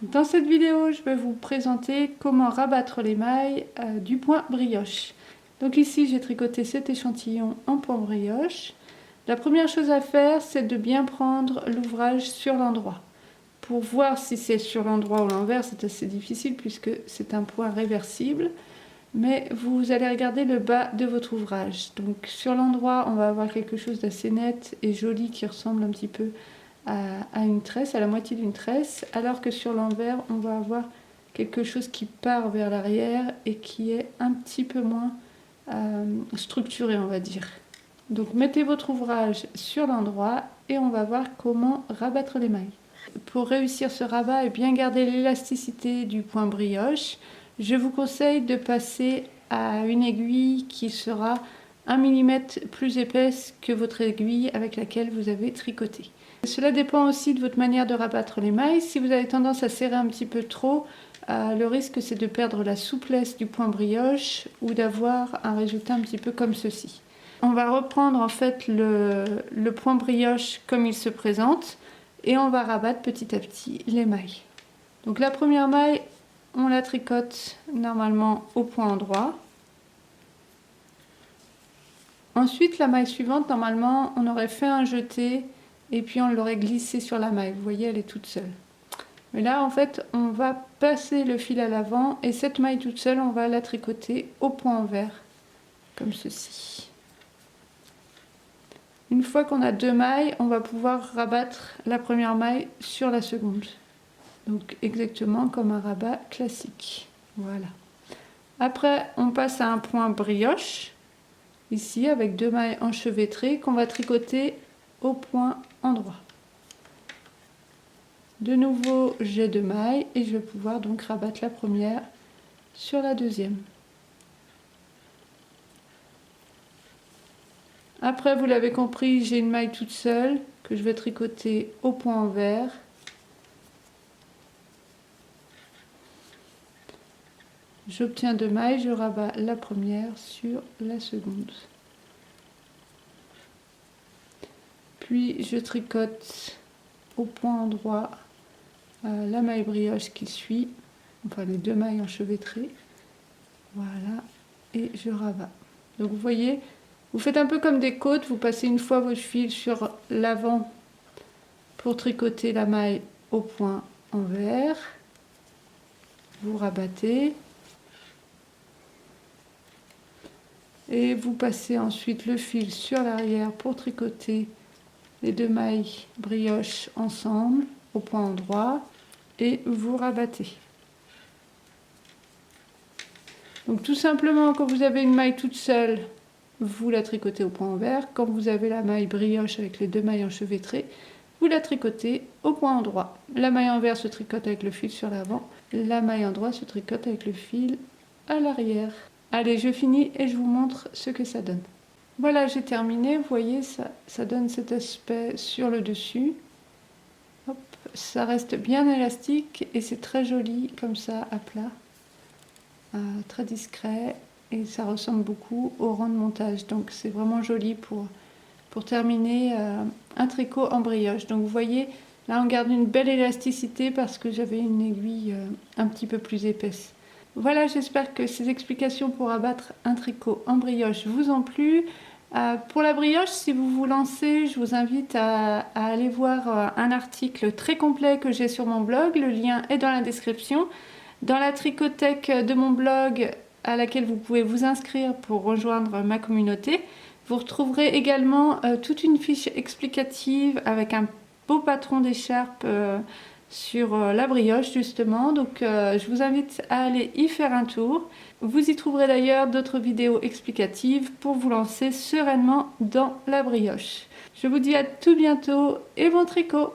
Dans cette vidéo, je vais vous présenter comment rabattre les mailles du point brioche. Donc ici, j'ai tricoté cet échantillon en point brioche. La première chose à faire, c'est de bien prendre l'ouvrage sur l'endroit. Pour voir si c'est sur l'endroit ou l'envers, c'est assez difficile puisque c'est un point réversible. Mais vous allez regarder le bas de votre ouvrage. Donc sur l'endroit, on va avoir quelque chose d'assez net et joli qui ressemble un petit peu à une tresse, à la moitié d'une tresse, alors que sur l'envers, on va avoir quelque chose qui part vers l'arrière et qui est un petit peu moins structuré, on va dire. Donc mettez votre ouvrage sur l'endroit et on va voir comment rabattre les mailles. Pour réussir ce rabat et bien garder l'élasticité du point brioche, je vous conseille de passer à une aiguille qui sera 1 mm plus épaisse que votre aiguille avec laquelle vous avez tricoté. Cela dépend aussi de votre manière de rabattre les mailles. Si vous avez tendance à serrer un petit peu trop, le risque c'est de perdre la souplesse du point brioche ou d'avoir un résultat un petit peu comme ceci. On va reprendre en fait le point brioche comme il se présente et on va rabattre petit à petit les mailles. Donc la première maille, on la tricote normalement au point endroit. Ensuite, la maille suivante, normalement, on aurait fait un jeté et puis on l'aurait glissé sur la maille. Vous voyez, elle est toute seule. Mais là, en fait, on va passer le fil à l'avant et cette maille toute seule, on va la tricoter au point envers, comme ceci. Une fois qu'on a deux mailles, on va pouvoir rabattre la première maille sur la seconde. Donc exactement comme un rabat classique. Voilà. Après, on passe à un point brioche, ici avec deux mailles enchevêtrées qu'on va tricoter au point endroit. De nouveau, j'ai deux mailles et je vais pouvoir donc rabattre la première sur la deuxième. Après, vous l'avez compris, j'ai une maille toute seule que je vais tricoter au point envers. J'obtiens deux mailles, je rabats la première sur la seconde. Puis je tricote au point endroit la maille brioche qui suit, enfin les deux mailles enchevêtrées. Voilà, et je rabats. Donc vous voyez, vous faites un peu comme des côtes, vous passez une fois votre fil sur l'avant pour tricoter la maille au point envers. Vous rabattez. Et vous passez ensuite le fil sur l'arrière pour tricoter les deux mailles brioche ensemble au point endroit et vous rabattez. Donc tout simplement, quand vous avez une maille toute seule, vous la tricotez au point envers. Quand vous avez la maille brioche avec les deux mailles enchevêtrées, vous la tricotez au point endroit. La maille envers se tricote avec le fil sur l'avant, la maille endroit se tricote avec le fil à l'arrière. Allez, je finis et je vous montre ce que ça donne. Voilà, j'ai terminé. Vous voyez, ça donne cet aspect sur le dessus. Hop, ça reste bien élastique et c'est très joli comme ça à plat. Très discret et ça ressemble beaucoup au rang de montage. Donc c'est vraiment joli pour terminer un tricot en brioche. Donc vous voyez, là on garde une belle élasticité parce que j'avais une aiguille un petit peu plus épaisse. Voilà, j'espère que ces explications pour abattre un tricot en brioche vous ont plu. Pour la brioche, si vous vous lancez, je vous invite à aller voir un article très complet que j'ai sur mon blog. Le lien est dans la description. Dans la tricothèque de mon blog, à laquelle vous pouvez vous inscrire pour rejoindre ma communauté, vous retrouverez également toute une fiche explicative avec un beau patron d'écharpe sur la brioche justement. Donc je vous invite à aller y faire un tour. Vous y trouverez d'ailleurs d'autres vidéos explicatives pour vous lancer sereinement dans la brioche. Je vous dis à tout bientôt et bon tricot!